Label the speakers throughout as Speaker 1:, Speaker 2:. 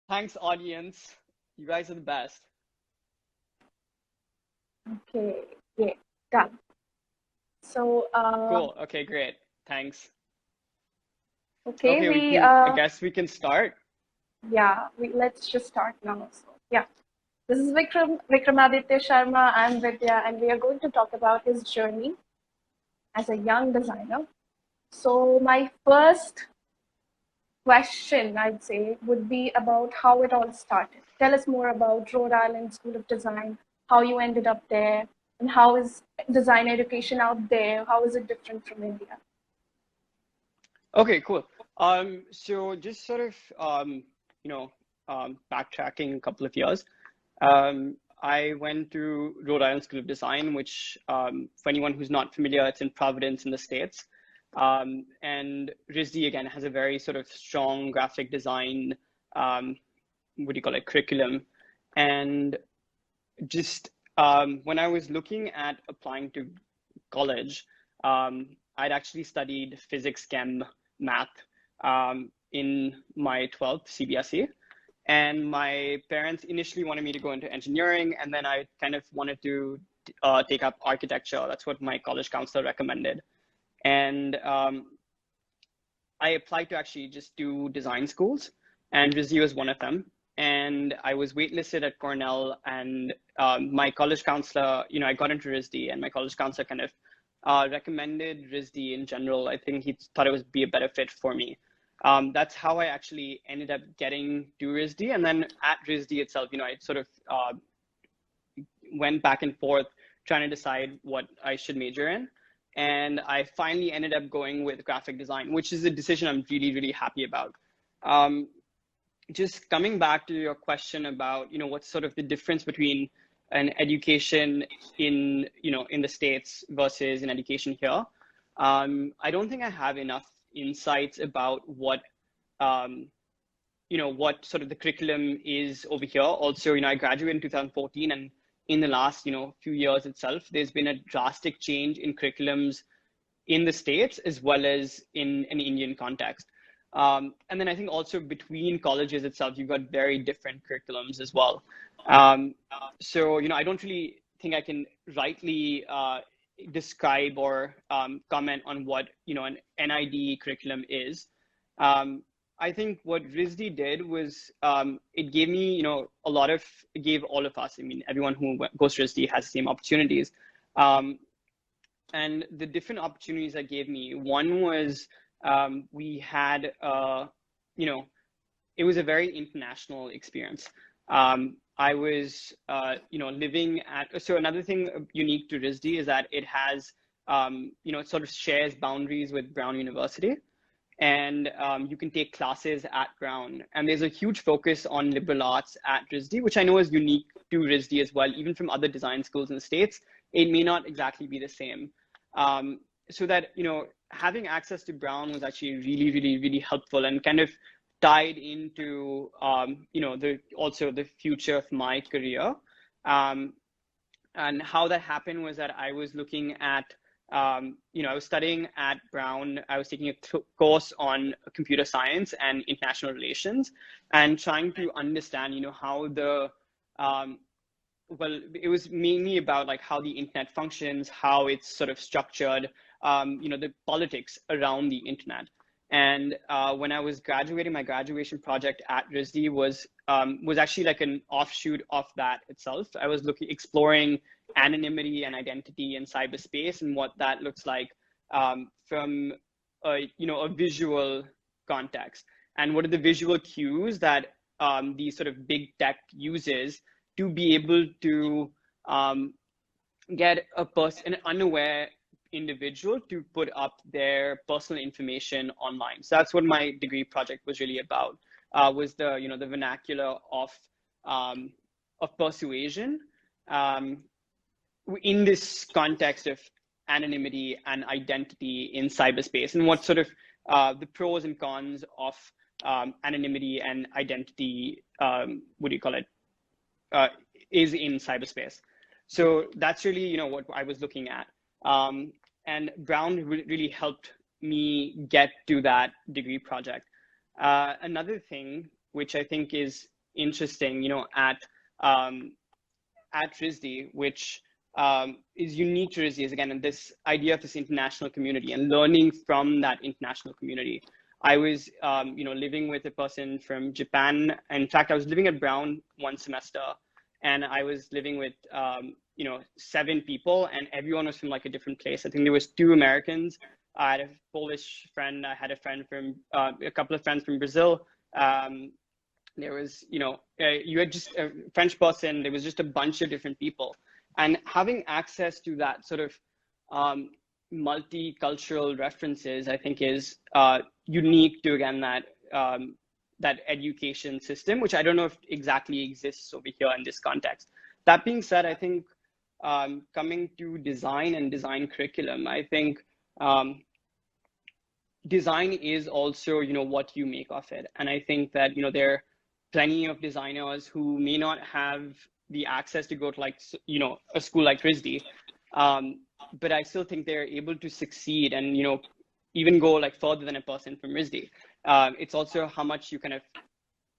Speaker 1: Thanks, audience. You guys are the best.
Speaker 2: Okay, yeah, done. So,
Speaker 1: Cool. Okay, great. Thanks.
Speaker 2: okay,
Speaker 1: Okay,
Speaker 2: we
Speaker 1: I guess we can start.
Speaker 2: yeah, let's just start now. So, yeah, this is Vikramaditya Sharma. I'm Vidya, and we are going to talk about his journey as a young designer. So, my first question, I'd say, would be about how it all started. Tell us more about Rhode Island School of Design, how you ended up there, and how is design education out there? How is it different from India?
Speaker 1: Okay, cool. So just sort of you know, backtracking a couple of years. I went to Rhode Island School of Design, which, for anyone who's not familiar, it's in Providence in the States. And RISD again has a very sort of strong graphic design, what do you call it, curriculum. And just when I was looking at applying to college, I'd actually studied physics, chem, math in my 12th CBSE. And my parents initially wanted me to go into engineering, and then I kind of wanted to take up architecture. That's what my college counselor recommended. And I applied to actually just do design schools, and RISD was one of them. And I was waitlisted at Cornell, and my college counselor, I got into RISD, and my college counselor kind of recommended RISD in general. I think he thought it would be a better fit for me. That's how I actually ended up getting to RISD. And then at RISD itself, I sort of went back and forth trying to decide what I should major in. And I finally ended up going with graphic design, which is a decision I'm really, really happy about. Um, just coming back to your question about, what's sort of the difference between an education in the States versus an education here. I don't think I have enough insights about um, what sort of the curriculum is over here. Also, I graduated in 2014, and in the last, few years itself, there's been a drastic change in curriculums in the States as well as in an Indian context. And then I think also between colleges itself, you've got very different curriculums as well. Um, so, I don't really think I can rightly describe or comment on what, an NID curriculum is. Um, I think what RISD did was it gave me, it gave all of us, I mean, everyone who goes to RISD has the same opportunities. Um, and the different opportunities that gave me, one was we had, it was a very international experience. I was, living at, so another thing unique to RISD is that it has, it sort of shares boundaries with Brown University. And you can take classes at Brown. And there's a huge focus on liberal arts at RISD, which I know is unique to RISD as well, even from other design schools in the States. It may not exactly be the same. So that, having access to Brown was actually really, really, really helpful and kind of tied into, also the future of my career. Um, and how that happened was that I was looking at, I was studying at Brown. I was taking a course on computer science and international relations, and trying to understand, how um, well, it was mainly about like how the internet functions, how it's sort of structured, the politics around the internet. And when I was graduating, my graduation project at RISD was actually like an offshoot of that itself. I was exploring anonymity and identity in cyberspace and what that looks like from a visual context, and what are the visual cues that these sort of big tech uses to be able to get an unaware individual to put up their personal information online. So that's what my degree project was really about. Was the vernacular of persuasion in this context of anonymity and identity in cyberspace, and what sort of the pros and cons of anonymity and identity, what do you call it, is in cyberspace. So that's really, what I was looking at. And Brown really helped me get to that degree project. Another thing, which I think is interesting, at RISD, which is unique to RISD, is again this idea of this international community and learning from that international community. I was, living with a person from Japan. In fact, I was living at Brown one semester, and I was living with, 7 people, and everyone was from like a different place. I think there was 2 Americans. I had a Polish friend. I had a friend from, a couple of friends from Brazil. There was, you had just a French person. There was just a bunch of different people, and having access to that sort of multicultural references, I think, is unique to, again, that education system, which I don't know if exactly exists over here in this context. That being said, I think coming to design and design curriculum, I think design is also, what you make of it. And I think that, there are plenty of designers who may not have the access to go to like, a school like RISD, but I still think they're able to succeed and, even go like further than a person from RISD. It's also how much you kind of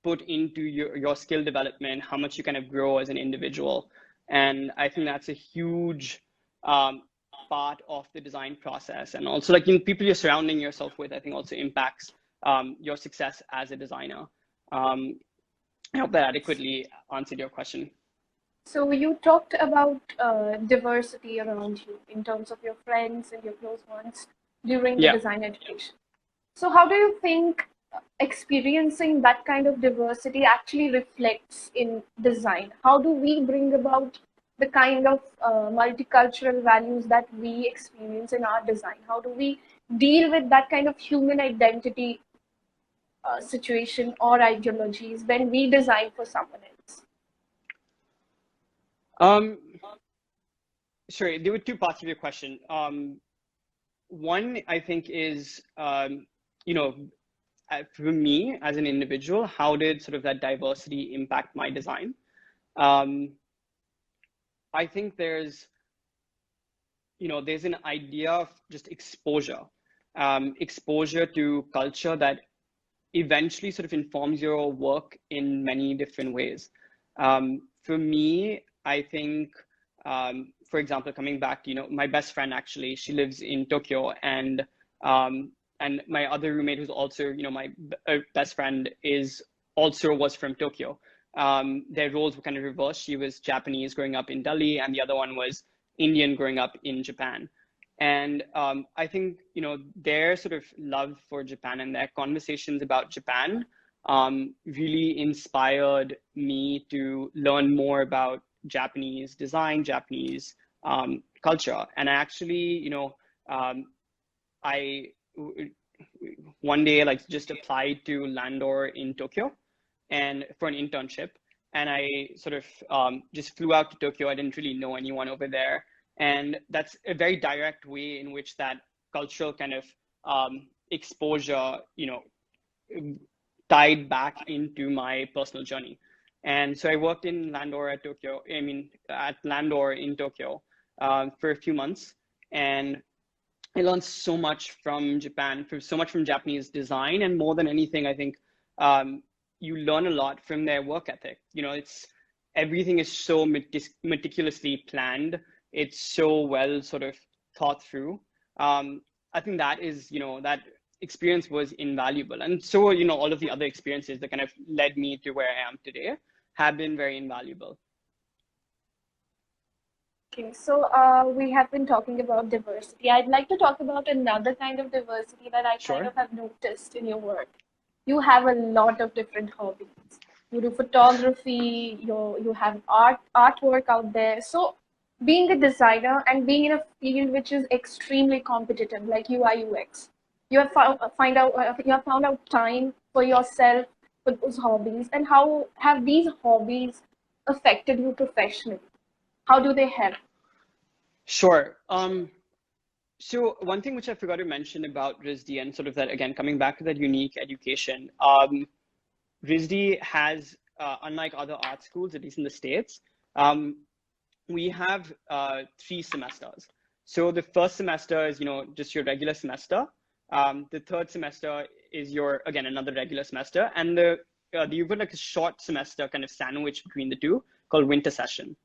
Speaker 1: put into your skill development, how much you kind of grow as an individual. And I think that's a huge part of the design process. And also like, people you're surrounding yourself with, I think also impacts your success as a designer. I hope that adequately answered your question.
Speaker 2: So you talked about diversity around you in terms of your friends and your close ones during the design education. So how do you think experiencing that kind of diversity actually reflects in design? How do we bring about the kind of multicultural values that we experience in our design? How do we deal with that kind of human identity situation or ideologies when we design for someone else?
Speaker 1: Sorry, there were 2 parts of your question. One, I think, is, for me as an individual, how did sort of that diversity impact my design? I think there's an idea of just exposure to culture that eventually sort of informs your work in many different ways. For me, I think, for example, coming back to, my best friend, actually, she lives in Tokyo, and my other roommate, who's also, my best friend, was from Tokyo. Their roles were kind of reversed. She was Japanese growing up in Delhi, and the other one was Indian growing up in Japan. And I think, their sort of love for Japan and their conversations about Japan really inspired me to learn more about Japanese design, Japanese culture. And I actually, I one day like just applied to Landor in Tokyo and for an internship. And I sort of just flew out to Tokyo. I didn't really know anyone over there. And that's a very direct way in which that cultural kind of exposure, tied back into my personal journey. And so I worked in Landor at Landor in Tokyo for a few months. And I learned so much from Japan, so much from Japanese design. And more than anything, I think you learn a lot from their work ethic. Everything is so meticulously planned. It's so well sort of thought through. I think that is, that experience was invaluable. And so, all of the other experiences that kind of led me to where I am today have been very invaluable.
Speaker 2: Okay, so we have been talking about diversity. I'd like to talk about another kind of diversity that I kind of have noticed in your work. You have a lot of different hobbies. You do photography, you have artwork out there. So being a designer and being in a field which is extremely competitive, like UI UX, you have found out time for yourself for those hobbies. And how have these hobbies affected you professionally? How do they help?
Speaker 1: Sure. So one thing which I forgot to mention about RISD, and sort of that, again, coming back to that unique education, RISD has, unlike other art schools, at least in the States, we have 3 semesters. So the first semester is, just your regular semester. The third semester is another regular semester. And the you've got like a short semester kind of sandwich between the two called winter session.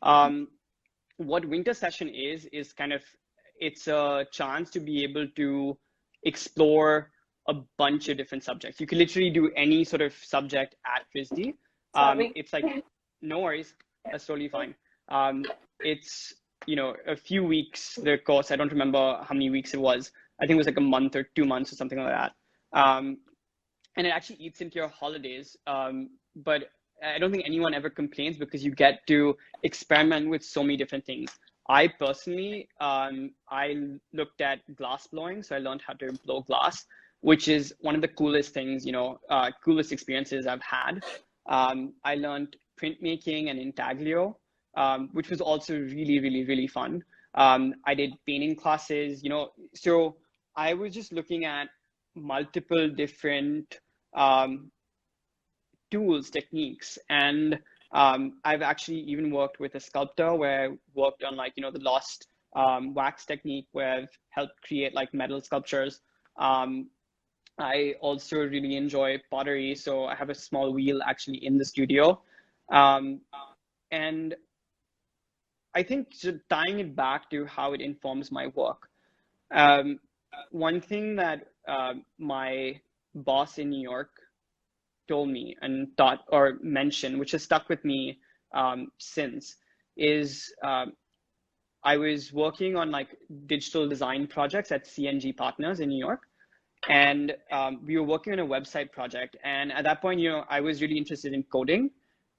Speaker 1: What winter session is kind of, it's a chance to be able to explore a bunch of different subjects. You can literally do any sort of subject at FISD. It's like, no worries, that's totally fine. It's, you know, a few weeks, the course, I don't remember how many weeks it was. I think it was like a month or 2 months or something like that. And it actually eats into your holidays. But I don't think anyone ever complains because you get to experiment with so many different things. I personally, I looked at glass blowing. So I learned how to blow glass, which is one of the coolest things, you know, coolest experiences I've had. I learned printmaking and intaglio, which was also really, really, really fun. I did painting classes, you know, so I was just looking at multiple different tools, techniques, and I've actually even worked with a sculptor where I worked on like, you know, the lost wax technique where I've helped create like metal sculptures. I also really enjoy pottery, so I have a small wheel actually in the studio. And I think tying it back to how it informs my work, one thing that my boss in New York told me and thought or mentioned, which has stuck with me since, is I was working on like digital design projects at C&G Partners in New York. And we were working on a website project. And at that point, you know, I was really interested in coding.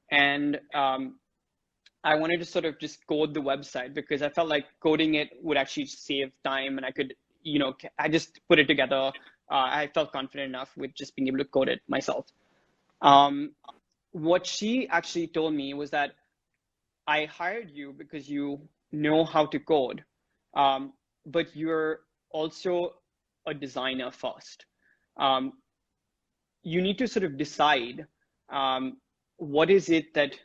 Speaker 1: And I wanted to sort of just code the website because I felt like coding it would actually save time and I could, you know, I just put it together. I felt confident enough with just being able to code it myself. What she actually told me was that I hired you because you know how to code, but you're also a designer first. You need to sort of decide what is it that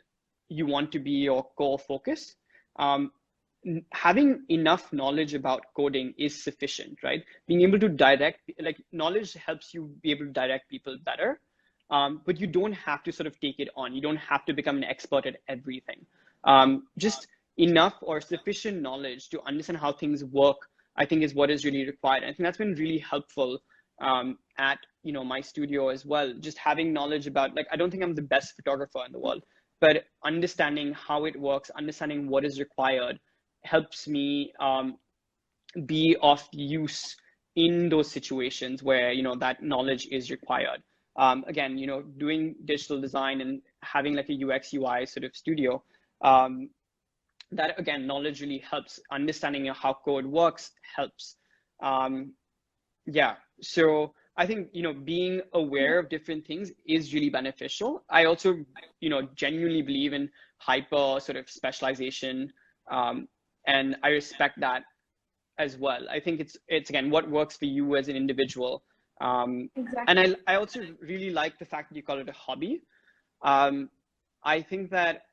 Speaker 1: you want to be your core focus. Having enough knowledge about coding is sufficient, right? Being able to direct, like knowledge helps you be able to direct people better, but you don't have to sort of take it on. You don't have to become an expert at everything. Just enough or sufficient knowledge to understand how things work, I think, is what is really required. I think that's been really helpful at, you know, my studio as well. Just having knowledge about, like, I don't think I'm the best photographer in the world, but understanding how it works, understanding what is required helps me be of use in those situations where, you know, that knowledge is required. Again, you know, doing digital design and having like a UX UI sort of studio, that again, knowledge really helps. Understanding how code works helps. Yeah, so I think, you know, being aware of different things is really beneficial. I also, you know, genuinely believe in hyper sort of specialization, and I respect that as well. I think it's again what works for you as an individual.
Speaker 2: Exactly.
Speaker 1: And I also really like the fact that you call it a hobby. I think that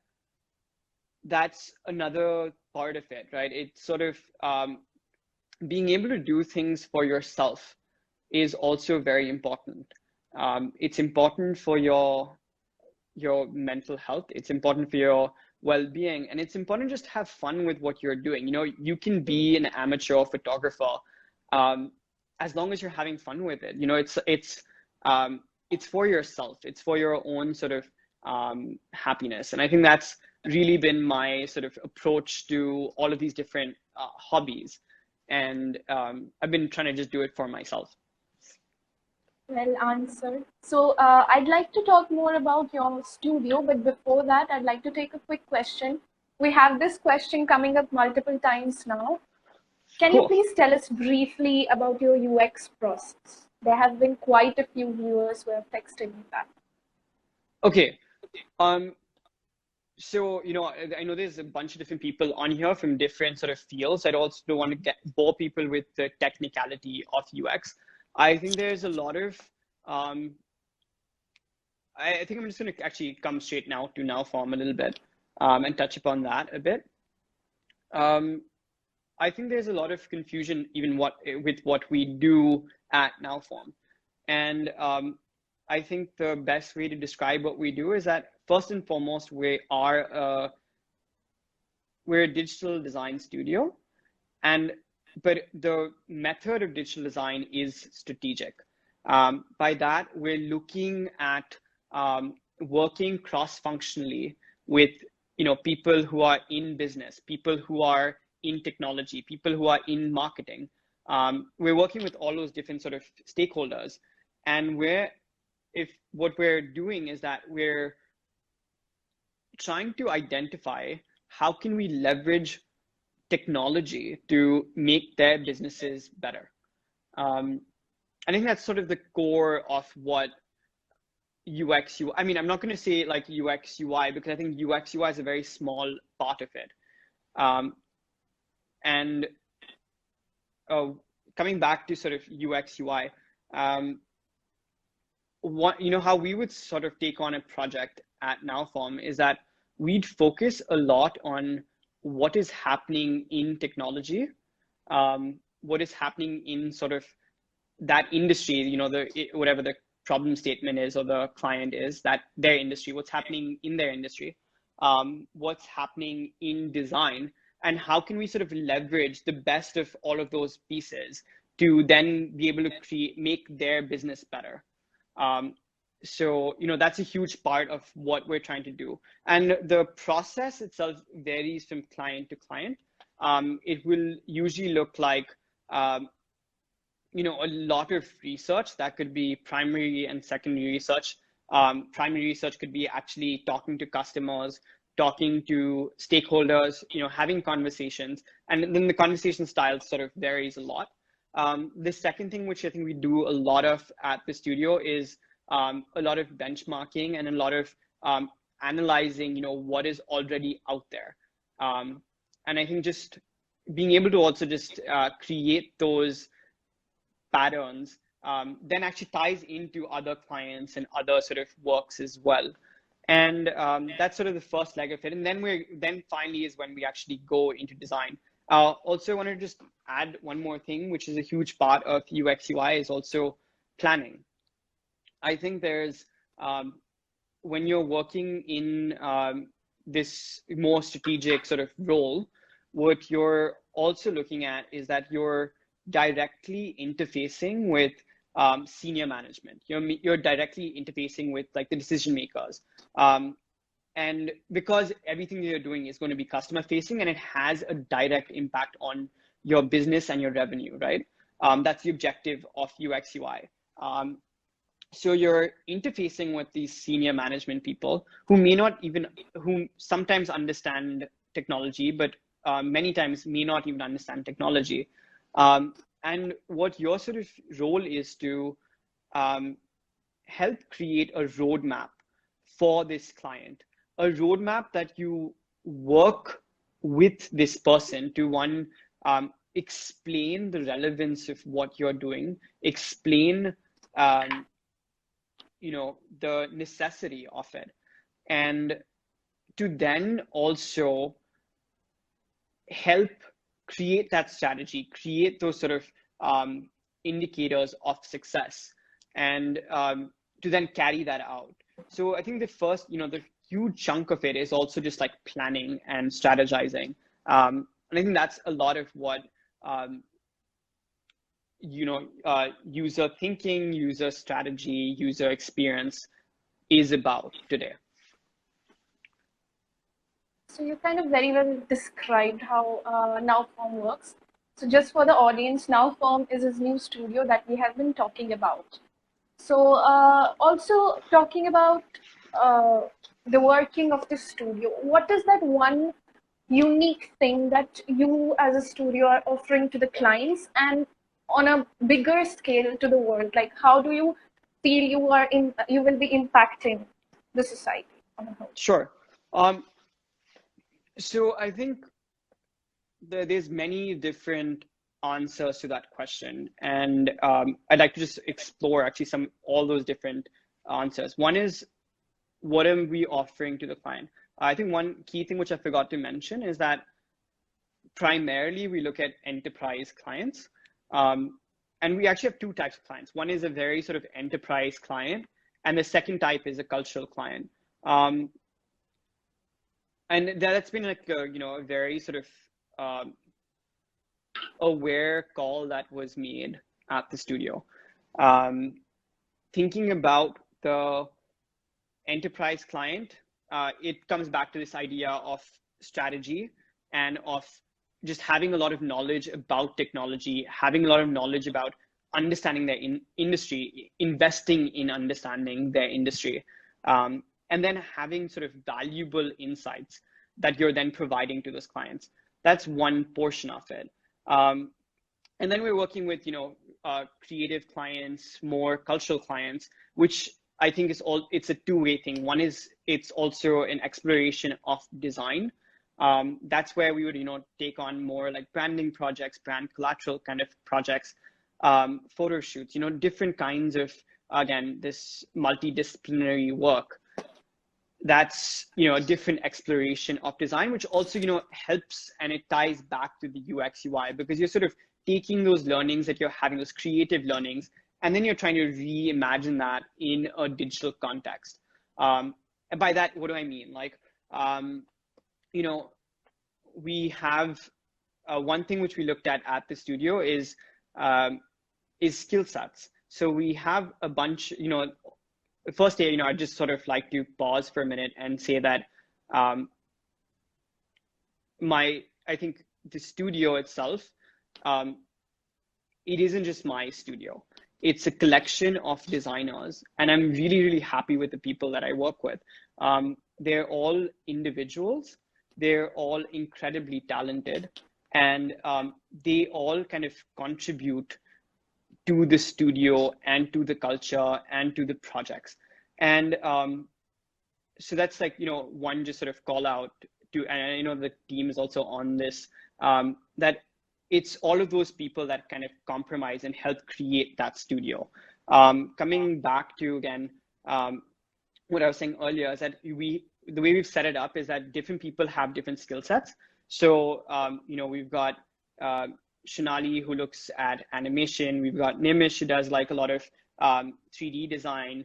Speaker 1: that's another part of it, right? It's sort of being able to do things for yourself is also very important. It's important for your mental health. It's important for your well-being, and it's important just to have fun with what you're doing. You know, you can be an amateur photographer as long as you're having fun with it. You know, it's for yourself. It's for your own sort of happiness, and I think that's really been my sort of approach to all of these different hobbies. And I've been trying to just do it for myself.
Speaker 2: Well answered. So I'd like to talk more about your studio, but before that, I'd like to take a quick question. We have this question coming up multiple times now. Can you please tell us briefly about your UX process? There have been quite a few viewers who have texted me that.
Speaker 1: Okay. So, you know, I know there's a bunch of different people on here from different sort of fields. I also don't want to bore people with the technicality of UX. I think there's a lot of, I think I'm just going to actually come straight now to Nowform a little bit and touch upon that a bit. I think there's a lot of confusion even with what we do at Nowform. And I think the best way to describe what we do is that first and foremost, we're a digital design studio, but the method of digital design is strategic. By that, we're looking at working cross-functionally with people who are in business, people who are in technology, people who are in marketing. We're working with all those different sort of stakeholders, and what we're doing is that we're trying to identify how can we leverage technology to make their businesses better. I think that's sort of the core of what UX UI. I mean, I'm not going to say like UX UI because I think UX UI is a very small part of it. And coming back to sort of UX UI, how we would sort of take on a project at Nowform is that we'd focus a lot on what is happening in technology, what is happening in sort of that industry, whatever the problem statement is or the client is, that their industry, what's happening in their industry, what's happening in design, and how can we sort of leverage the best of all of those pieces to then be able to make their business better. So, that's a huge part of what we're trying to do. And the process itself varies from client to client. It will usually look like, a lot of research. That could be primary and secondary research. Primary research could be actually talking to customers, talking to stakeholders, having conversations. And then the conversation style sort of varies a lot. The second thing, which I think we do a lot of at the studio, is a lot of benchmarking and a lot of analyzing, what is already out there. And I think just being able to also just create those patterns then actually ties into other clients and other sort of works as well. And that's sort of the first leg of it. And then finally is when we actually go into design. Also, I want to just add one more thing, which is a huge part of UX UI, is also planning. I think there's, when you're working in this more strategic sort of role, what you're also looking at is that you're directly interfacing with senior management. You're directly interfacing with like the decision makers. And because everything that you're doing is going to be customer facing and it has a direct impact on your business and your revenue, right? That's the objective of UX UI. So you're interfacing with these senior management people who sometimes understand technology, but many times may not even understand technology. And what your sort of role is to help create a roadmap for this client, a roadmap that you work with this person to explain the relevance of what you're doing, explain the necessity of it, and to then also help create that strategy, create those sort of indicators of success, and to then carry that out. So I think the first, the huge chunk of it is also just like planning and strategizing. And I think that's a lot of what user thinking, user strategy, user experience is about today.
Speaker 2: So you kind of very well described how Nowform works. So just for the audience, Nowform is his new studio that we have been talking about. So also talking about the working of the studio, what is that one unique thing that you as a studio are offering to the clients and on a bigger scale to the world? Like, how do you feel you will be impacting the society on a whole?
Speaker 1: Sure. So I think there's many different answers to that question, and I'd like to just explore actually all those different answers. One is, what are we offering to the client? I think one key thing which I forgot to mention is that primarily we look at enterprise clients, and we actually have two types of clients. One is a very sort of enterprise client, And the second type is a cultural client. And that's been like a very sort of aware call that was made at the studio. Thinking about the enterprise client, it comes back to this idea of strategy and of just having a lot of knowledge about technology, having a lot of knowledge about understanding their industry, investing in understanding their industry, and then having sort of valuable insights that you're then providing to those clients. That's one portion of it. And then we're working with, creative clients, more cultural clients, which I think it's a two-way thing. One is it's also an exploration of design. That's where we would, take on more like branding projects, brand collateral kind of projects, photo shoots, different kinds of, again, this multidisciplinary work. That's, a different exploration of design, which also, helps, and it ties back to the UX UI, because you're sort of taking those learnings that you're having, those creative learnings, and then you're trying to reimagine that in a digital context. And by that, what do I mean? Like, we have one thing which we looked at the studio is skill sets. So we have a bunch, first, I just sort of like to pause for a minute and say that I think the studio itself, it isn't just my studio. It's a collection of designers, and I'm really, really happy with the people that I work with. They're all individuals. They're all incredibly talented, and they all kind of contribute to the studio and to the culture and to the projects. And so that's like, one just sort of call out to, and the team is also on this, that it's all of those people that kind of compromise and help create that studio. Coming back to, again, what I was saying earlier is that the way we've set it up is that different people have different skill sets. So, we've got Shonali, who looks at animation. We've got Nimish, who does like a lot of 3D design.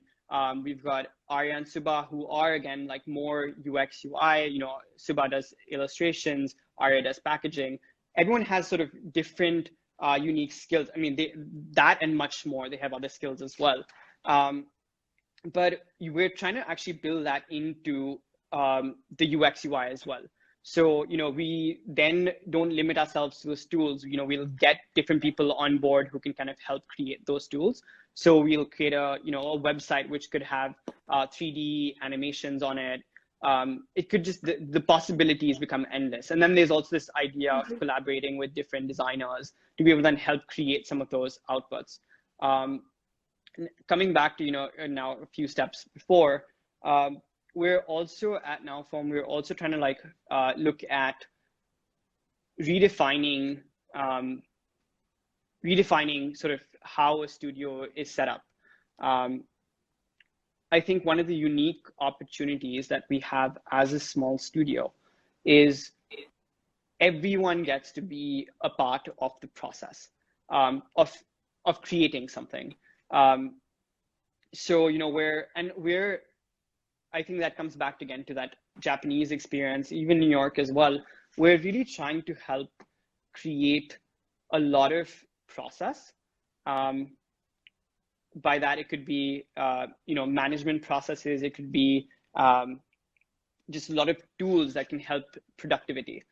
Speaker 1: We've got Arya and Subha, who are, again, like more UX, UI. Subha does illustrations, Arya does packaging. Everyone has sort of different unique skills. I mean, that and much more. They have other skills as well. But we're trying to actually build that into the UX, UI as well. So, we then don't limit ourselves to those tools. We'll get different people on board who can kind of help create those tools. So we'll create a website which could have 3D animations on it. It could just, the possibilities become endless. And then there's also this idea of collaborating with different designers to be able to then help create some of those outputs. Coming back to, now a few steps before, we're also at Nowform, we're also trying to like look at redefining sort of how a studio is set up. I think one of the unique opportunities that we have as a small studio is everyone gets to be a part of the process of creating something. So, I think that comes back again to that Japanese experience, even New York as well. We're really trying to help create a lot of process. By that, it could be, management processes. It could be just a lot of tools that can help productivity.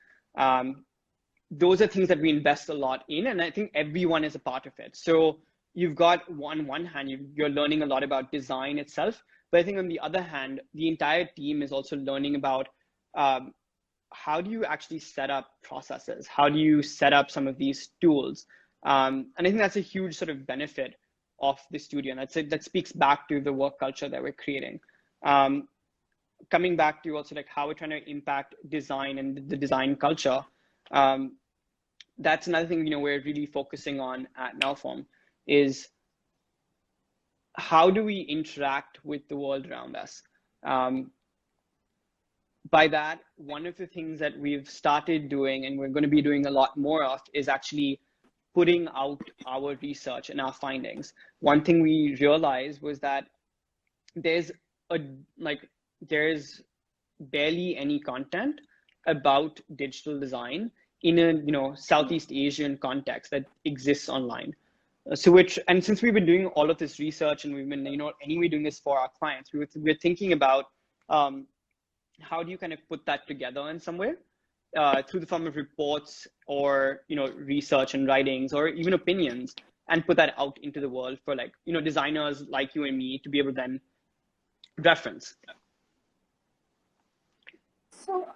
Speaker 1: Those are things that we invest a lot in, and I think everyone is a part of it. So you've got on one hand, you're learning a lot about design itself, but I think on the other hand, the entire team is also learning about how do you actually set up processes? How do you set up some of these tools? And I think that's a huge sort of benefit of the studio, and that speaks back to the work culture that we're creating. Coming back to also like how we're trying to impact design and the design culture, that's another thing we're really focusing on at Nowform is how do we interact with the world around us? By that, one of the things that we've started doing and we're going to be doing a lot more of is actually putting out our research and our findings. One thing we realized was that there's a like there's barely any content about digital design in a Southeast Asian context that exists online. And since we've been doing all of this research and we've been anyway doing this for our clients, we're thinking about how do you kind of put that together in some way through the form of reports or research and writings or even opinions, and put that out into the world for designers like you and me to be able to then reference.
Speaker 2: So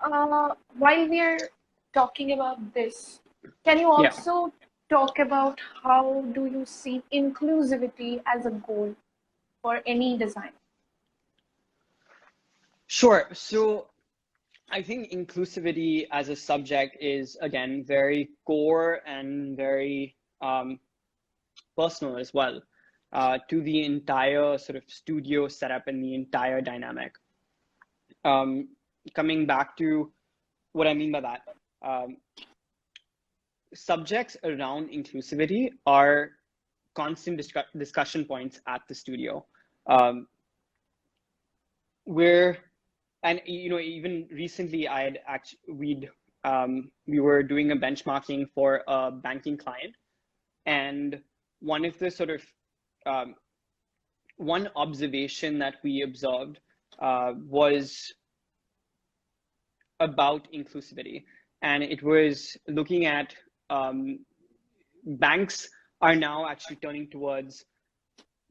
Speaker 2: while we're talking about this, can you also talk about how do you see inclusivity as a goal for any design?
Speaker 1: Sure. So I think inclusivity as a subject is, again, very core and very personal as well to the entire sort of studio setup and the entire dynamic. Coming back to what I mean by that, subjects around inclusivity are constant discussion points at the studio. Even recently, we were doing a benchmarking for a banking client, and one of the sort of one observation that we observed was about inclusivity, and it was looking at banks are now actually turning towards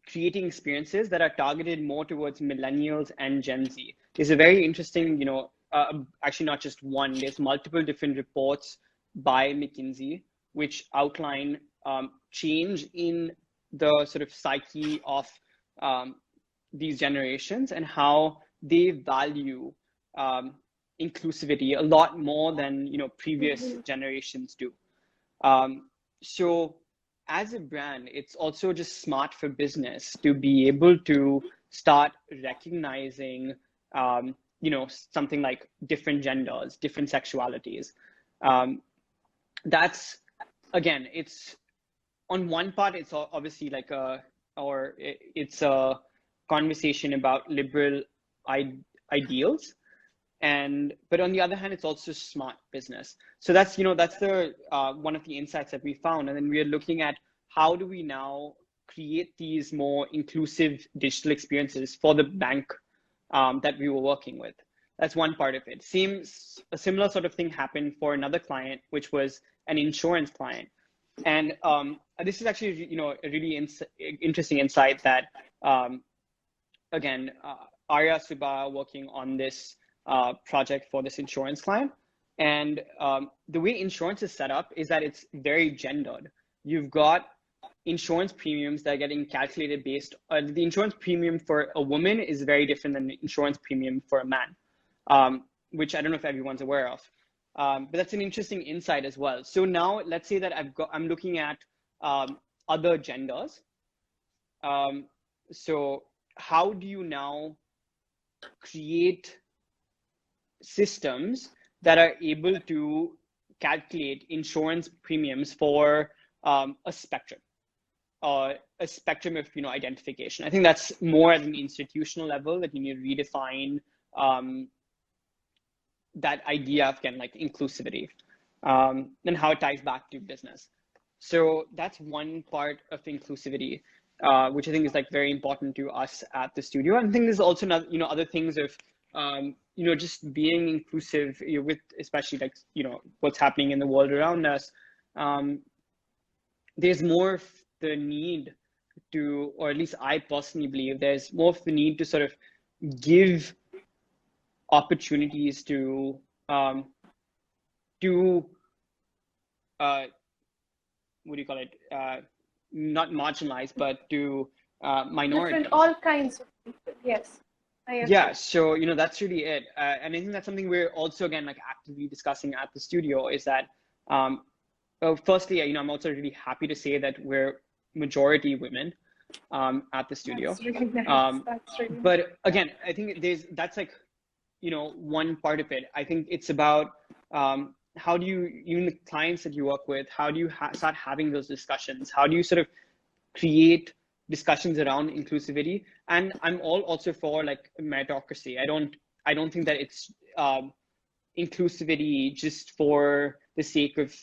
Speaker 1: creating experiences that are targeted more towards millennials and Gen Z. There's a very interesting, actually not just one, there's multiple different reports by McKinsey which outline change in the sort of psyche of these generations and how they value inclusivity a lot more than previous generations do. So as a brand, it's also just smart for business to be able to start recognizing something like different genders, different sexualities. That's, again, it's on one part, it's obviously it's a conversation about liberal ideals, but on the other hand, it's also smart business. So that's the one of the insights that we found, and then we are looking at how do we now create these more inclusive digital experiences for the bank that we were working with. That's one part of it. A similar sort of thing happened for another client, which was an insurance client. And this is actually, a really interesting insight that, again, Arya Subba working on this project for this insurance client. And the way insurance is set up is that it's very gendered. You've got insurance premiums that are getting calculated based on the insurance premium for a woman is very different than the insurance premium for a man, which I don't know if everyone's aware of. But that's an interesting insight as well. So now let's say that I'm looking at other genders. So how do you now create systems that are able to calculate insurance premiums for a spectrum of identification? I think that's more at an institutional level that you need to redefine that idea of inclusivity and how it ties back to business. So that's one part of inclusivity, which I think is very important to us at the studio. And I think there's also other things of just being inclusive with, especially what's happening in the world around us. There's more of the need to, or at least I personally believe, there's more of the need to sort of give opportunities to what do you call it? Not marginalized, but to minorities.
Speaker 2: Different, all kinds of people. Yes.
Speaker 1: Yeah. So that's really it, and I think that's something we're also actively discussing at the studio. Is that firstly, I'm also really happy to say that we're majority women at the studio.
Speaker 2: That's really nice. That's really
Speaker 1: but
Speaker 2: nice.
Speaker 1: Again, I think that's one part of it. I think it's about how do you, even the clients that you work with, how do you start having those discussions? How do you sort of create discussions around inclusivity. And I'm also for like meritocracy. I don't think that it's inclusivity just for the sake of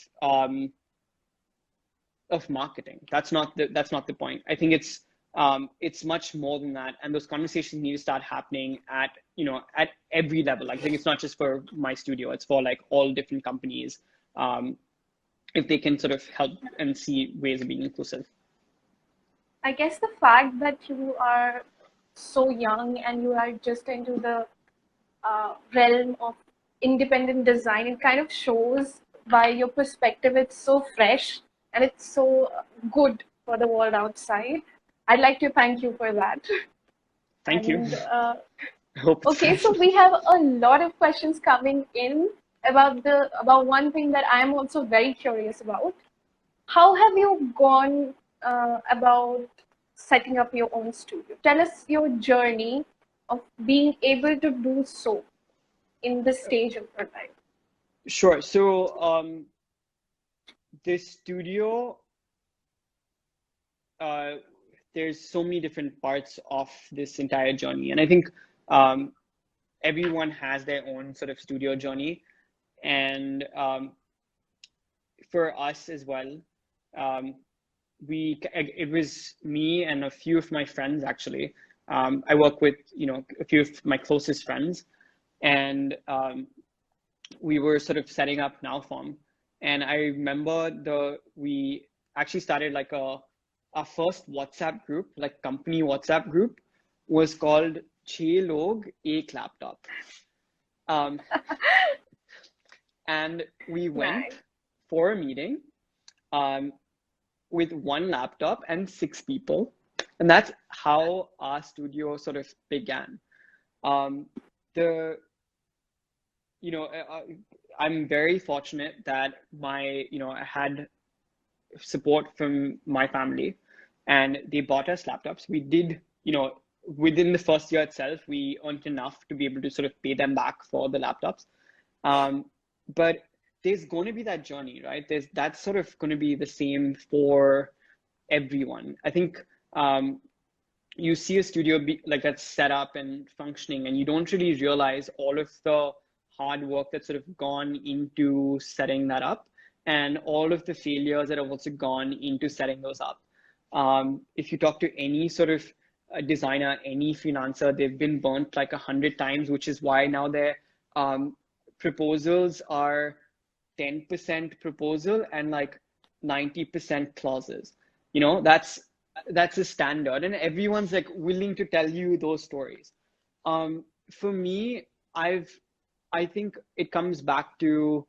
Speaker 1: marketing. That's not the point. I think it's much more than that, and those conversations need to start happening at at every level. I think it's not just for my studio; it's for like all different companies. If they can sort of help and see ways of being inclusive.
Speaker 2: I guess the fact that you are so young and you are just into the realm of independent design, it kind of shows by your perspective. It's so fresh and it's so good for the world outside. I'd like to thank you for that.
Speaker 1: Thank you.
Speaker 2: Okay, so we have a lot of questions coming in about one thing that I am also very curious about. How have you gone about setting up your own studio? Tell us your journey of being able to do so in this stage of your life.
Speaker 1: Sure. So this studio, there's so many different parts of this entire journey, and I think everyone has their own sort of studio journey, and for us as well, it was me and a few of my friends actually. I work with a few of my closest friends, and we were sort of setting up Nowform, and I remember we actually started like our first WhatsApp group, like company WhatsApp group, was called "6 log ek laptop," and we went for a meeting with 1 laptop and 6 people, and that's how our studio sort of began. I'm very fortunate that I had support from my family, and they bought us laptops. We did, within the first year itself, we earned enough to be able to sort of pay them back for the laptops. But there's going to be that journey, right? That's sort of going to be the same for everyone. I think you see a studio that's set up and functioning, and you don't really realize all of the hard work that's sort of gone into setting that up, and all of the failures that have also gone into setting those up. If you talk to any sort of designer, any freelancer, they've been burnt like 100 times, which is why now their proposals are 10% proposal and like 90% clauses. That's a standard, and everyone's like willing to tell you those stories. For me, I think it comes back to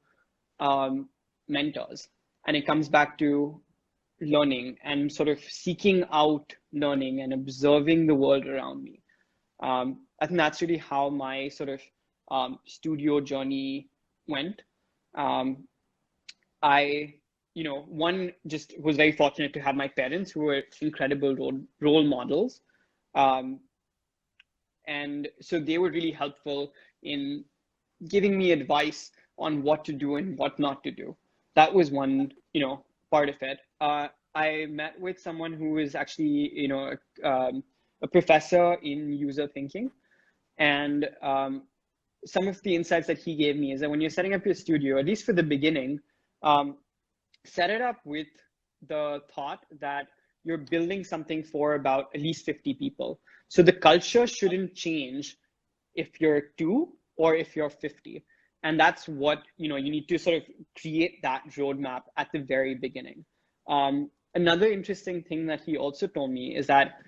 Speaker 1: mentors, and it comes back to learning and sort of seeking out learning and observing the world around me. I think that's really how my sort of studio journey went. I just was very fortunate to have my parents who were incredible role models. And so they were really helpful in giving me advice on what to do and what not to do. That was one, part of it. I met with someone who is actually, a professor in user thinking. And some of the insights that he gave me is that when you're setting up your studio, at least for the beginning, set it up with the thought that you're building something for about at least 50 people. So the culture shouldn't change if you're 2 or if you're 50. And that's what, you need to sort of create that roadmap at the very beginning. Another interesting thing that he also told me is that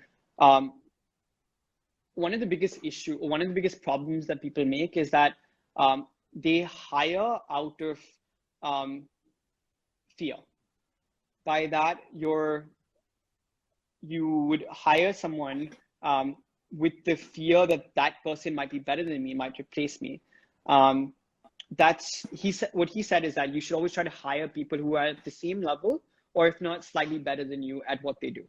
Speaker 1: one of the biggest problems that people make is that they hire out of fear. By that, you would hire someone with the fear that that person might be better than me, might replace me. What he said is that you should always try to hire people who are at the same level, or if not slightly better than you at what they do.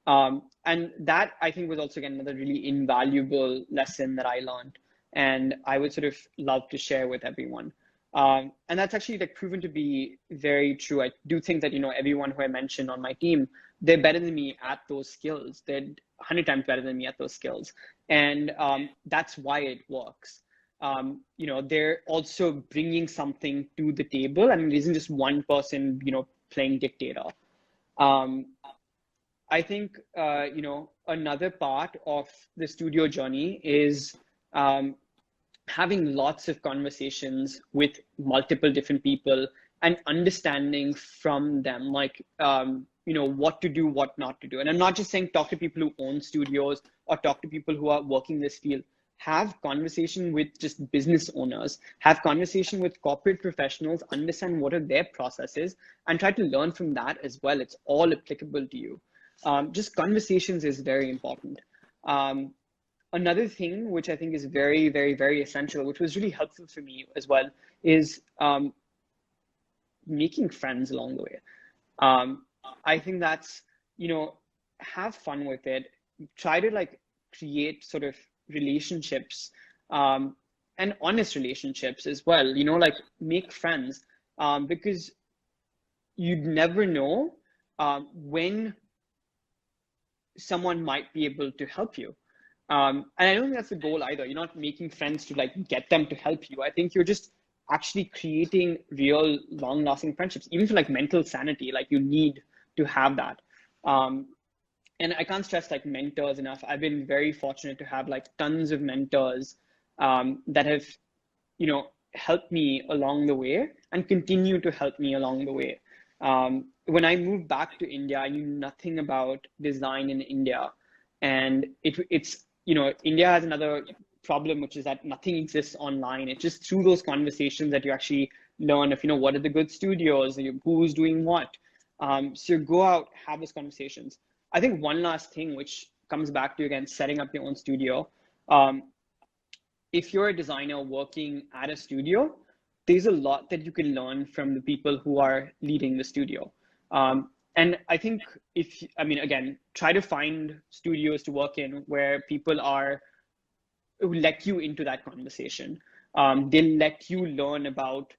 Speaker 1: And that, I think, was also, again, another really invaluable lesson that I learned, and I would sort of love to share with everyone. And that's actually like proven to be very true. I do think that, everyone who I mentioned on my team, they're better than me at those skills. They're 100 times better than me at those skills. And that's why it works. They're also bringing something to the table. I mean, it isn't just one person, playing dictator. I think, another part of the studio journey is having lots of conversations with multiple different people and understanding from them, like, what to do, what not to do. And I'm not just saying talk to people who own studios or talk to people who are working this field. Have conversation with just business owners, have conversation with corporate professionals, understand what are their processes, and try to learn from that as well. It's all applicable to you. Just conversations is very important. Another thing which I think is very, very, very essential, which was really helpful for me as well, is making friends along the way. I think that's, have fun with it. Try to like create sort of relationships and honest relationships as well, like make friends, because you'd never know when someone might be able to help you. And I don't think that's the goal either. You're not making friends to like get them to help you. I think you're just actually creating real long-lasting friendships, even for like mental sanity. Like you need to have that. And I can't stress like mentors enough. I've been very fortunate to have like tons of mentors that have, helped me along the way and continue to help me along the way. When I moved back to India, I knew nothing about design in India. And it's, India has another problem, which is that nothing exists online. It's just through those conversations that you actually learn if, what are the good studios, who's doing what. So go out, have those conversations. I think one last thing, which comes back to, again, setting up your own studio. If you're a designer working at a studio, there's a lot that you can learn from the people who are leading the studio. And I think again, try to find studios to work in where people who let you into that conversation. They'll let you learn about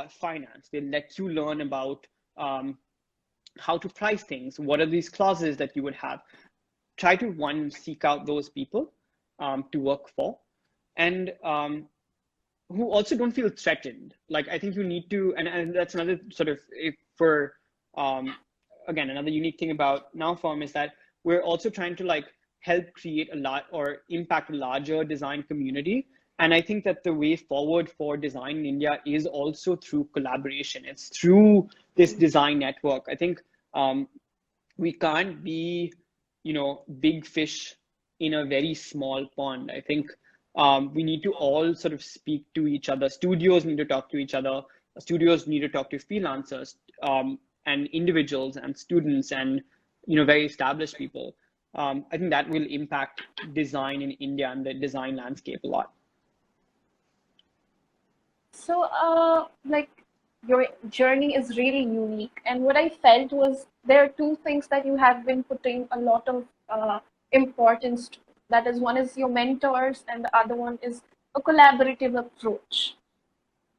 Speaker 1: finance. They'll let you learn about how to price things. What are these clauses that you would have? Try to seek out those people to work for, and who also don't feel threatened. Like I think you need to, and that's another sort of again, another unique thing about Now Firm is that we're also trying to like help create a lot or impact a larger design community. And I think that the way forward for design in India is also through collaboration. It's through this design network. I think we can't be, big fish in a very small pond. I think we need to all sort of speak to each other. Studios need to talk to each other. Studios need to talk to freelancers and individuals and students and, very established people. I think that will impact design in India and the design landscape a lot.
Speaker 2: So, like, your journey is really unique. And what I felt was there are two things that you have been putting a lot of importance to. That is, one is your mentors, and the other one is a collaborative approach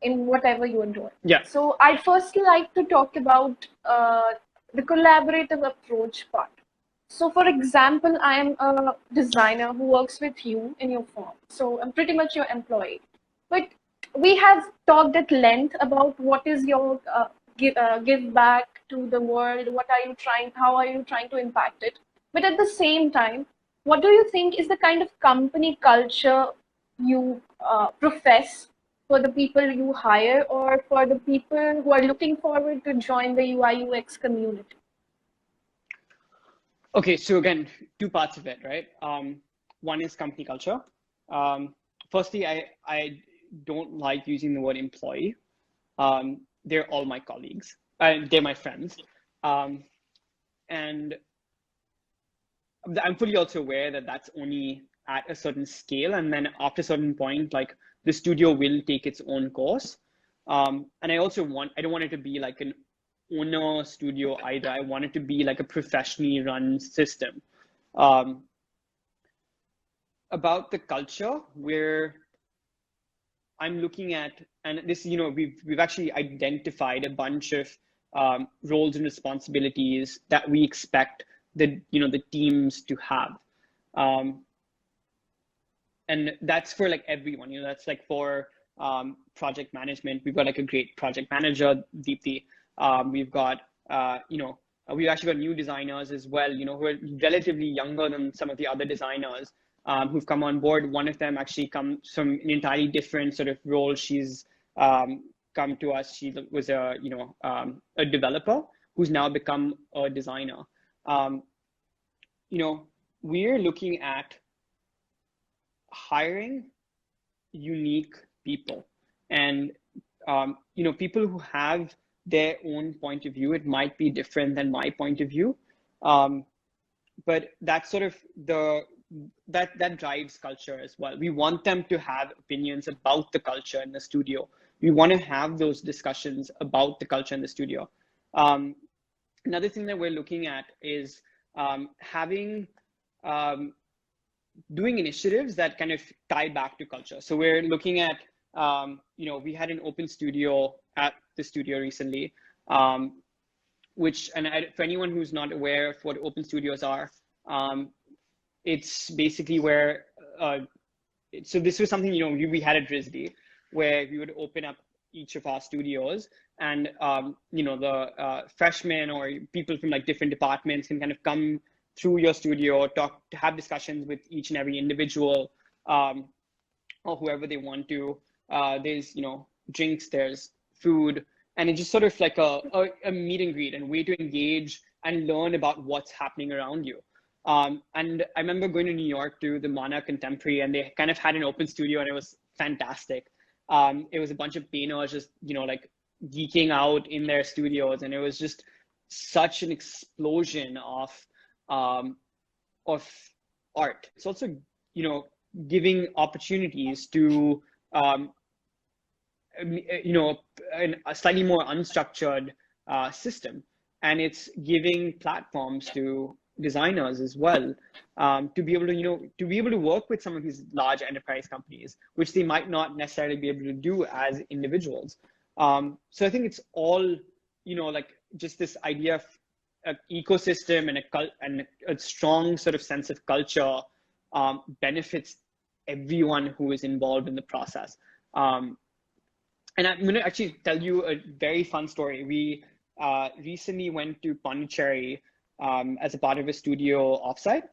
Speaker 2: in whatever you are doing.
Speaker 1: Yeah.
Speaker 2: So I'd first like to talk about the collaborative approach part. So for example, I am a designer who works with you in your firm. So I'm pretty much your employee. But we have talked at length about what is your give back to the world, how are you trying to impact it. But at the same time, what do you think is the kind of company culture you profess for the people you hire or for the people who are looking forward to join the UI UX community?
Speaker 1: Okay, so again, two parts of it, right? One is company culture. Firstly, I don't like using the word employee. They're all my colleagues. They're my friends. And I'm fully also aware that that's only at a certain scale. And then after a certain point, like the studio will take its own course. And I don't want it to be like an owner studio either. I want it to be like a professionally run system. About the culture, I'm looking at, and this, we've actually identified a bunch of roles and responsibilities that we expect the teams to have. And that's for like everyone, that's like for project management. We've got like a great project manager, Deepthi. We've got, we've actually got new designers as well, who are relatively younger than some of the other designers who've come on board. One of them actually comes from an entirely different sort of role. She's come to us. She was a developer who's now become a designer. We're looking at hiring unique people, and people who have their own point of view. It might be different than my point of view, but that's sort of that drives culture as well. We want them to have opinions about the culture in the studio. We want to have those discussions about the culture in the studio. Another thing that we're looking at is doing initiatives that kind of tie back to culture. So we're looking at, we had an open studio at the studio recently, for anyone who's not aware of what open studios are, it's basically where, so this was something, we had at RISD, where we would open up each of our studios, and, the freshmen or people from like different departments can kind of come through your studio, have discussions with each and every individual, or whoever they want to. There's, drinks, there's food, and it's just sort of like a meet and greet and way to engage and learn about what's happening around you. And I remember going to New York to the Mana Contemporary, and they kind of had an open studio, and it was fantastic. It was a bunch of painters just, like geeking out in their studios, and it was just such an explosion of art. It's also, giving opportunities to, a slightly more unstructured system, and it's giving platforms to designers as well, to be able to work with some of these large enterprise companies, which they might not necessarily be able to do as individuals. So I think it's all, like just this idea of an ecosystem and a strong sort of sense of culture benefits everyone who is involved in the process. And I'm going to actually tell you a very fun story. We recently went to Pondicherry as a part of a studio offsite,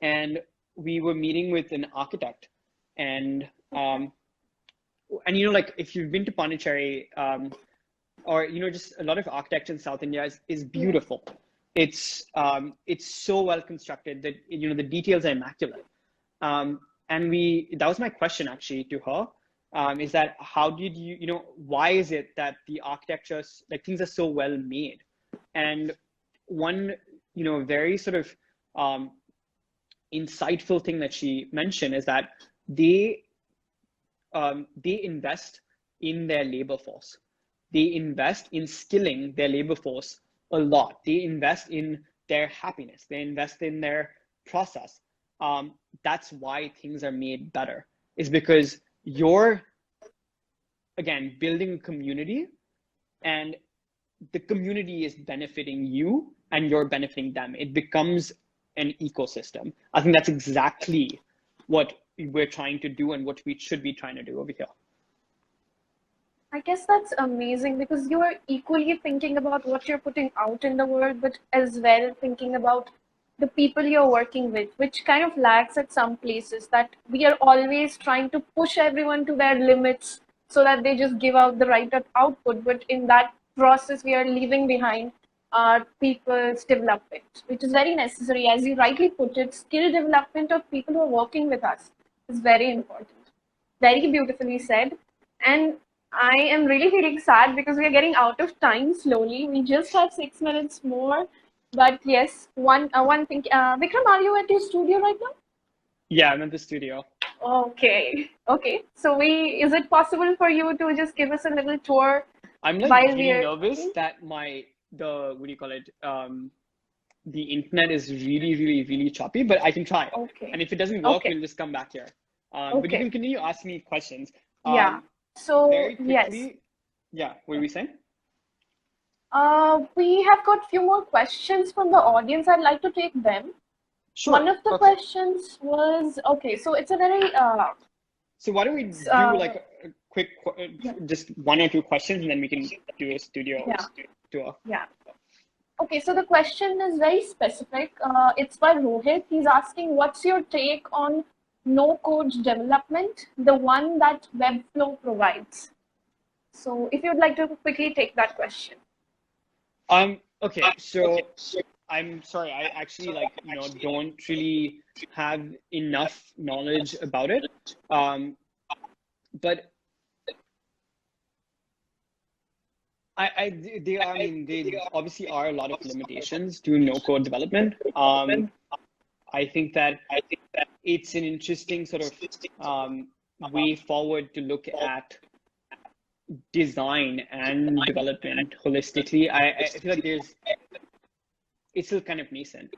Speaker 1: and we were meeting with an architect, and like if you've been to Pondicherry, or just a lot of architecture in South India is beautiful. It's so well constructed that the details are immaculate. And that was my question actually to her, is that how did you why is it that the architecture, like things are so well made? And one very sort of insightful thing that she mentioned is that they invest in their labor force. They invest in skilling their labor force a lot. They invest in their happiness. They invest in their process. That's why things are made better, is because you're, again, building a community, and the community is benefiting you and you're benefiting them. It becomes an ecosystem. I think that's exactly what we're trying to do and what we should be trying to do over here.
Speaker 2: I guess that's amazing, because you are equally thinking about what you're putting out in the world, but as well thinking about the people you're working with, which kind of lacks at some places, that we are always trying to push everyone to their limits so that they just give out the right output. But in that process, we are leaving behind people's development, which is very necessary. As you rightly put it, skill development of people who are working with us is very important. Very beautifully said. And I am really feeling sad because we are getting out of time slowly. We just have 6 minutes more. But yes, one thing. Vikram, are you at your studio right now?
Speaker 1: Yeah, I'm at the studio.
Speaker 2: Okay. So is it possible for you to just give us a little tour?
Speaker 1: I'm like really nervous that the internet is really choppy, but I can try.
Speaker 2: Okay.
Speaker 1: And if it doesn't work, we'll just come back here. But you can continue asking me questions.
Speaker 2: Yeah. So
Speaker 1: very
Speaker 2: yes,
Speaker 1: quickly, yeah, what were we saying?
Speaker 2: we have got few more questions from the audience. I'd like to take them. One
Speaker 1: Sure.
Speaker 2: of the
Speaker 1: Okay.
Speaker 2: questions was, okay, so it's a very,
Speaker 1: So why don't we do
Speaker 2: uh,
Speaker 1: like a quick,
Speaker 2: yeah,
Speaker 1: just one or two questions, and then we can do a studio
Speaker 2: yeah,
Speaker 1: tour.
Speaker 2: yeah. Okay, so the question is very specific. It's by Rohit. He's asking, what's your take on no-code development, the one that Webflow provides? So if you'd like to quickly take that question.
Speaker 1: Okay, so I'm sorry, I actually don't really have enough knowledge about it. But they are, I mean, they obviously are a lot of limitations to no code development. I think that it's an interesting sort of way forward to look at design and development holistically. I feel like it's still kind of nascent.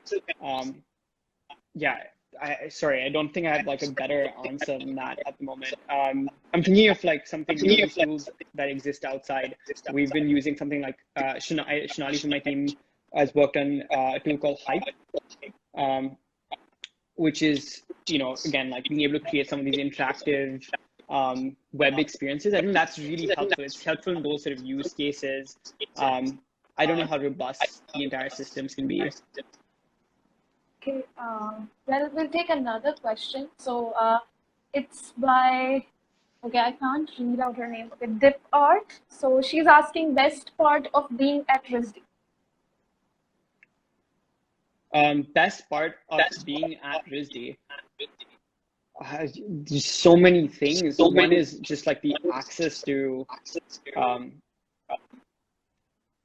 Speaker 1: Yeah, sorry, I don't think I have like a better answer than that at the moment. I'm thinking of like something new tools that exist outside. We've been using something like Shanali from my team has worked on a tool called Hype, which is, again, like being able to create some of these interactive web experiences. I think that's really helpful. It's helpful in those sort of use cases. I don't know how robust the entire systems can be.
Speaker 2: Okay, well, we'll take another question. So it's by, okay, I can't read out her name. Okay, Dip Art. So she's asking best part of being at RISD.
Speaker 1: Best part of being at RISD, there's so many things. One is just like the access to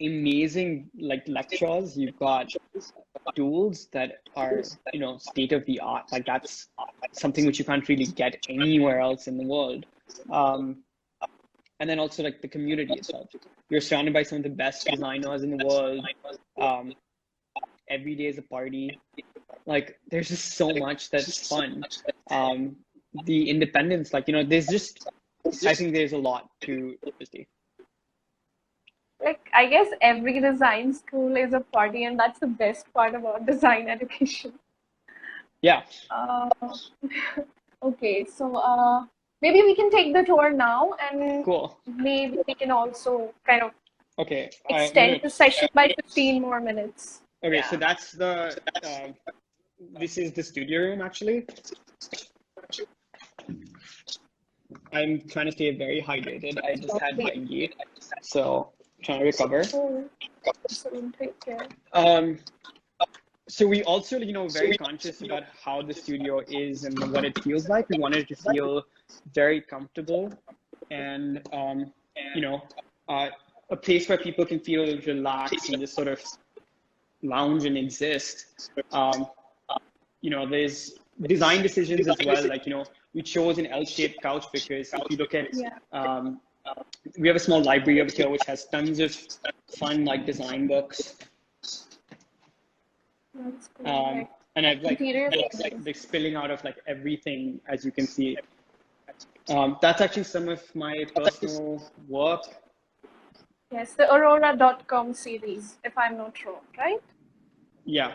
Speaker 1: amazing like lectures. You've got tools that are state of the art. Like that's something which you can't really get anywhere else in the world. And then also like the community itself. You're surrounded by some of the best designers in the world. Every day is a party. Like there's just so much that's fun. The independence, like there's just, I think there's a lot to university.
Speaker 2: Like, I guess every design school is a party, and that's the best part about design education.
Speaker 1: Yeah.
Speaker 2: Okay, so maybe we can take the tour now, and
Speaker 1: Cool.
Speaker 2: maybe we can also kind of
Speaker 1: extend
Speaker 2: the session by 15 more minutes.
Speaker 1: Okay, so that's the, this is the studio room actually. I'm trying to stay very hydrated. I just had dengue, so trying to recover.
Speaker 2: So take care.
Speaker 1: So we also, very conscious about how the studio is and what it feels like. We wanted it to feel very comfortable and, a place where people can feel relaxed and just sort of lounge and exist. There's design decisions as well. Like, we chose an L-shaped couch because if you look at, we have a small library over here which has tons of fun like design books.
Speaker 2: That's cool.
Speaker 1: And I've like spilling out of like everything, as you can see. That's actually some of my personal work.
Speaker 2: Yes, the Aurora.com series, if I'm not wrong, right?
Speaker 1: Yeah.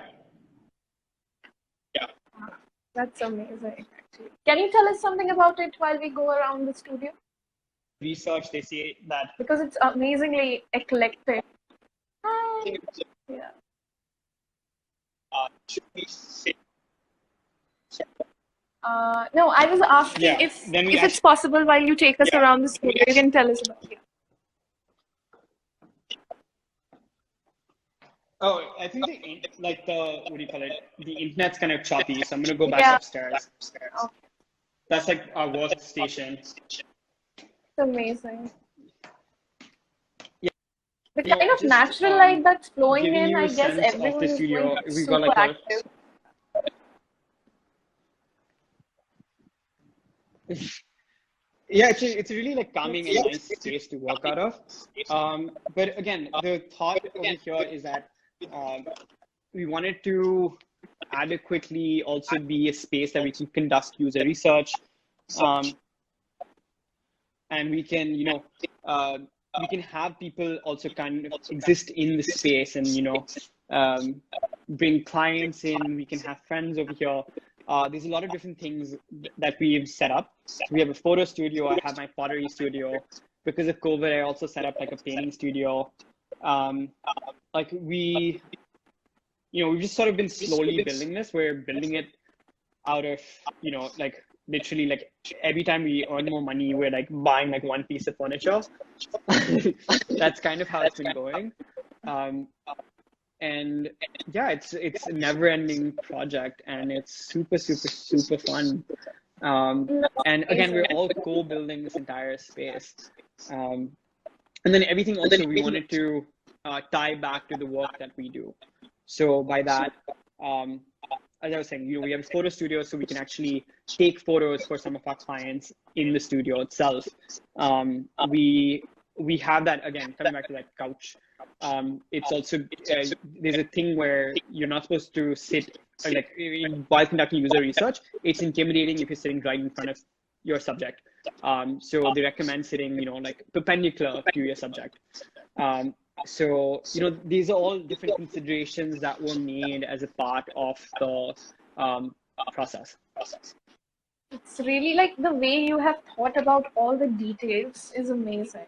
Speaker 2: That's amazing, actually. Can you tell us something about it while we go around the studio?
Speaker 1: Research, they say that
Speaker 2: because it's amazingly eclectic. Hi. Yeah.
Speaker 1: Should we say?
Speaker 2: No, I was asking if it's possible while you take us around the studio, you can tell us about it.
Speaker 1: Oh, I think what do you call it? The internet's kind of choppy, so I'm gonna go back upstairs.
Speaker 2: Okay.
Speaker 1: That's like our workstation.
Speaker 2: It's amazing.
Speaker 1: Yeah.
Speaker 2: The kind of natural light that's flowing in, I guess everyone is
Speaker 1: studio.
Speaker 2: going super active.
Speaker 1: Yeah, it's a really like calming and nice space to work out of. But again, the thought over here is that we wanted to adequately also be a space that we can conduct user research. and we can, we can have people also kind of exist in the space and, bring clients in. We can have friends over here. There's a lot of different things that we've set up. So we have a photo studio. I have my pottery studio. Because of COVID, I also set up like a painting studio. Like we've just sort of been slowly building this. We're building it out of, like literally like every time we earn more money, we're like buying like one piece of furniture. That's kind of how it's been going. And yeah, it's a never-ending project, and it's super, super, super fun. And again, we're all co-building this entire space. And then everything also we wanted to tie back to the work that we do. So by that, as I was saying, we have a photo studio, so we can actually take photos for some of our clients in the studio itself. We have that, again, coming back to that couch. It's also, there's a thing where you're not supposed to sit, like while conducting user research, it's intimidating if you're sitting right in front of your subject. So they recommend sitting, like perpendicular to your subject. So, these are all different considerations that were made as a part of the process.
Speaker 2: It's really like the way you have thought about all the details is amazing.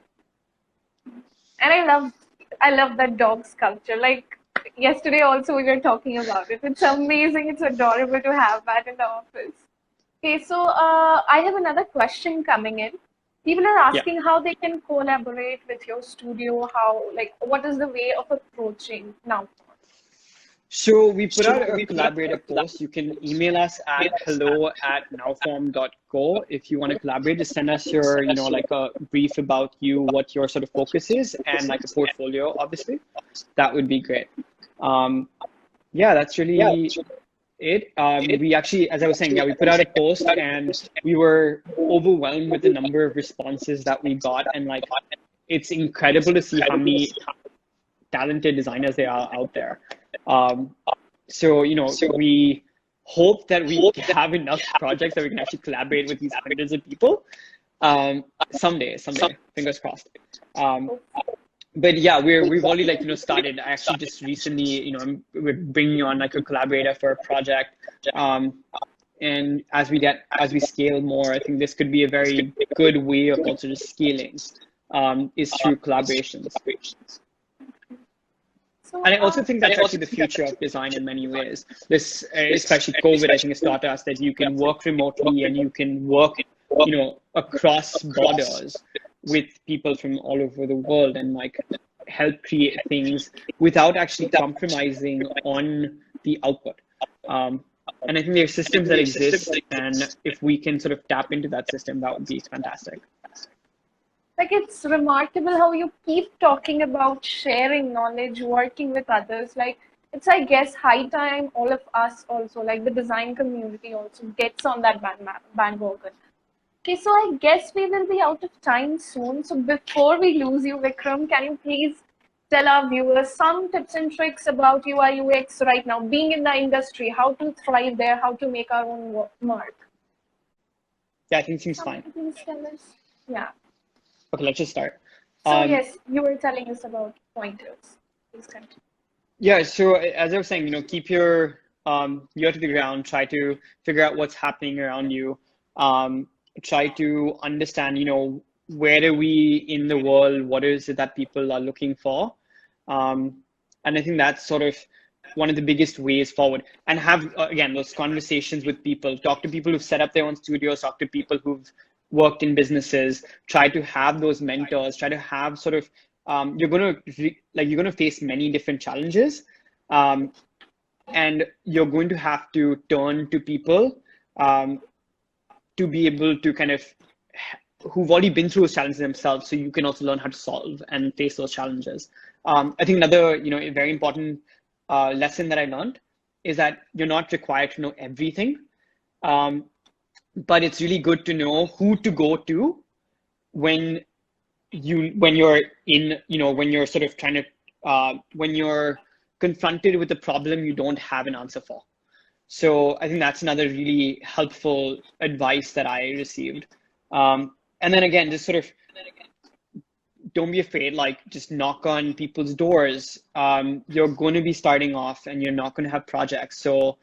Speaker 2: And I love that dog sculpture. Like yesterday also we were talking about it. It's amazing. It's adorable to have that in the office. Okay, so I have another question coming in. People are asking how they can collaborate with your studio. What is the way of approaching now?
Speaker 1: So we put out a collaborator post. You can email us at hello@nowform.co if you want to collaborate. Just send us your, like a brief about you, what your sort of focus is, and like a portfolio, obviously. That would be great. Yeah, that's really it. We actually, as I was saying, we put out a post and we were overwhelmed with the number of responses that we got. And like, it's incredible to see how many talented designers there are out there. So we hope that we have enough projects that we can actually collaborate with these hundreds of people. Someday, fingers crossed. But yeah, we've already started. I actually just recently, we're bringing on like a collaborator for a project. And as we scale more, I think this could be a very good way of also just scaling, is through collaborations. And I also think that's actually the future of design in many ways. This, especially COVID, I think has taught us that you can work remotely and you can work, across borders with people from all over the world and like help create things without actually compromising on the output. And I think there are systems that exist, and if we can sort of tap into that system, that would be fantastic.
Speaker 2: Like, it's remarkable how you keep talking about sharing knowledge, working with others. Like, it's, I guess, high time all of us also, like the design community also gets on that bandwagon. Okay, so I guess we will be out of time soon. So before we lose you, Vikram, can you please tell our viewers some tips and tricks about UI UX right now, being in the industry, how to thrive there, how to make our own mark?
Speaker 1: Yeah, I think it seems fine.
Speaker 2: Please tell us. Yeah.
Speaker 1: Okay, let's just start.
Speaker 2: So yes, you were telling us about pointers. Please continue.
Speaker 1: Yeah, so as I was saying, keep your ear to the ground, try to figure out what's happening around you. Try to understand, where are we in the world? What is it that people are looking for? And I think that's sort of one of the biggest ways forward. And have, again, those conversations with people. Talk to people who've set up their own studios. Talk to people who've worked in businesses. Try to have those mentors. Try to have sort of, you're going to face many different challenges. And you're going to have to turn to people to be able to kind of, who've already been through those challenges themselves, so you can also learn how to solve and face those challenges. I think another, a very important lesson that I learned is that you're not required to know everything, but it's really good to know who to go to when you're in, when you're sort of trying to, when you're confronted with a problem you don't have an answer for. So I think that's another really helpful advice that I received. And then again, just sort of don't be afraid, like just knock on people's doors. You're going to be starting off and you're not going to have projects. So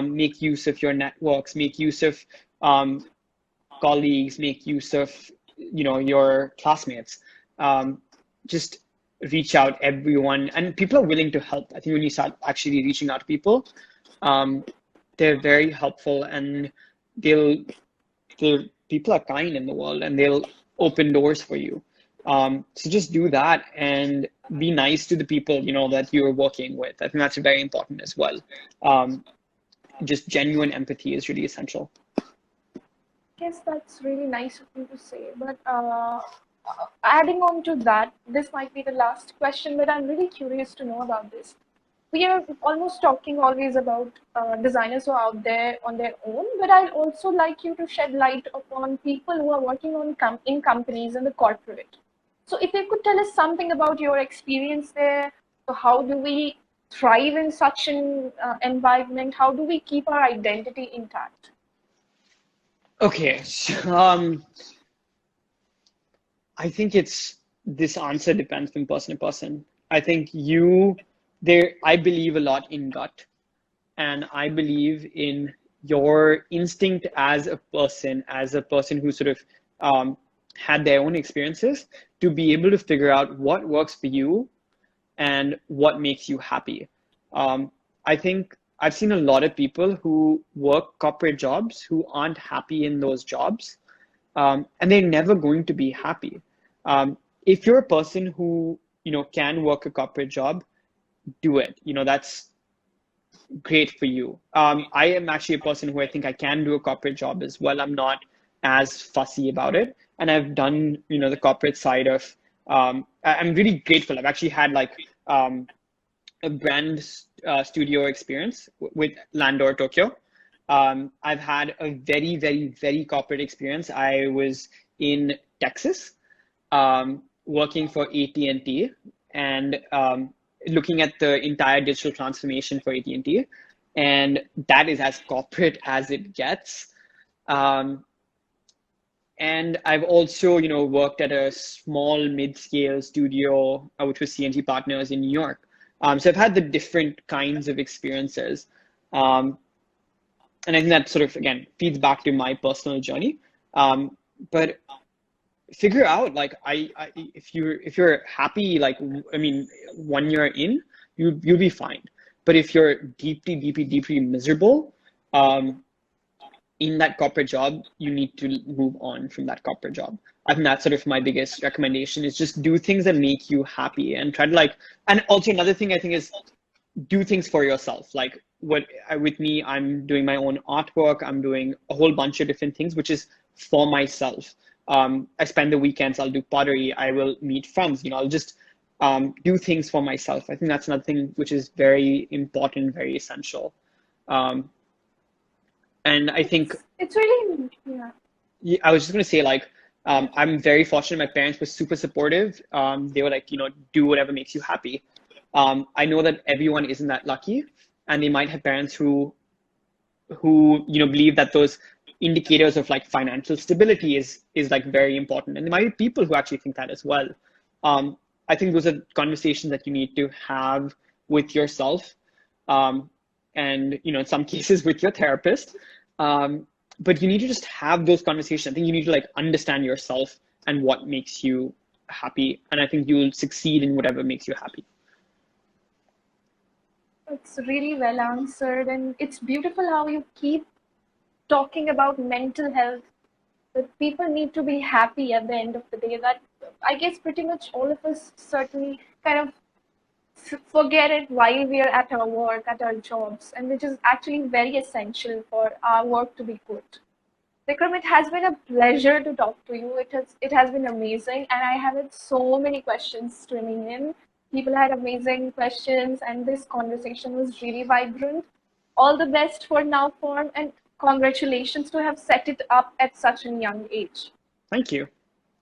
Speaker 1: make use of your networks, make use of colleagues, make use of, your classmates. Just reach out everyone, and people are willing to help. I think when you start actually reaching out to people, they're very helpful, and people are kind in the world, and they'll open doors for you. So just do that and be nice to the people, that you're working with. I think that's very important as well. Just genuine empathy is really essential.
Speaker 2: Yes, that's really nice of you to say. But adding on to that, this might be the last question, but I'm really curious to know about this. We are almost talking always about designers who are out there on their own, but I'd also like you to shed light upon people who are working on in companies in the corporate. So if you could tell us something about your experience there, so how do we thrive in such an environment? How do we keep our identity intact?
Speaker 1: Okay, I think this answer depends from person to person. I think I believe a lot in gut, and I believe in your instinct as a person who sort of had their own experiences, to be able to figure out what works for you and what makes you happy. I think I've seen a lot of people who work corporate jobs who aren't happy in those jobs, and they're never going to be happy. If you're a person who, can work a corporate job, do it. That's great for you. I am actually a person who I think I can do a corporate job as well. I'm not as fussy about it. And I've done, the corporate side of, I'm really grateful. I've actually had like a brand studio experience with Landor Tokyo. I've had a very, very, very corporate experience. I was in Texas, working for AT&T and looking at the entire digital transformation for AT&T. And that is as corporate as it gets. And I've also, worked at a small mid-scale studio, which was C&G Partners in New York. So I've had the different kinds of experiences. And I think that sort of, again, feeds back to my personal journey. But figure out, like, if you're happy, like, 1 year in, you'll be fine. But if you're deeply miserable, in that corporate job, you need to move on from that corporate job. I think that's sort of my biggest recommendation, is just do things that make you happy, and try to and also another thing I think is do things for yourself. Like with me, I'm doing my own artwork. I'm doing a whole bunch of different things, which is for myself. I spend the weekends, I'll do pottery. I will meet friends, I'll just do things for myself. I think that's another thing which is very important, very essential. And I think
Speaker 2: it's really, yeah.
Speaker 1: I was just going to say, like, I'm very fortunate. My parents were super supportive. They were like, do whatever makes you happy. I know that everyone isn't that lucky, and they might have parents who believe that those indicators of like financial stability is like very important. And there might be people who actually think that as well. I think those are conversations that you need to have with yourself. And in some cases with your therapist, but you need to just have those conversations. I think you need to like understand yourself and what makes you happy, and I think you'll succeed in whatever makes you happy.
Speaker 2: It's really well answered, and it's beautiful how you keep talking about mental health. But people need to be happy at the end of the day. That, I guess, pretty much all of us certainly kind of forget it while we are at our work, at our jobs, and which is actually very essential for our work to be good. Vikram, it has been a pleasure to talk to you. It has been amazing, and I have had so many questions streaming in. People had amazing questions, and this conversation was really vibrant. All the best for Now Form, and congratulations to have set it up at such a young age.
Speaker 1: Thank you.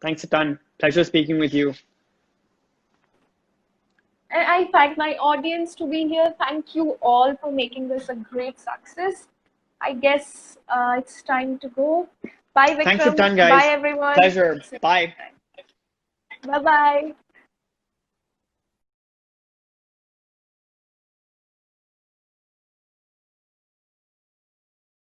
Speaker 1: Thanks a ton. Pleasure speaking with you.
Speaker 2: And I thank my audience to be here. Thank you all for making this a great success. I guess it's time to go. Bye, Vikram.
Speaker 1: Thanks a ton, guys.
Speaker 2: Bye, everyone.
Speaker 1: Pleasure. Bye.
Speaker 2: Bye-bye.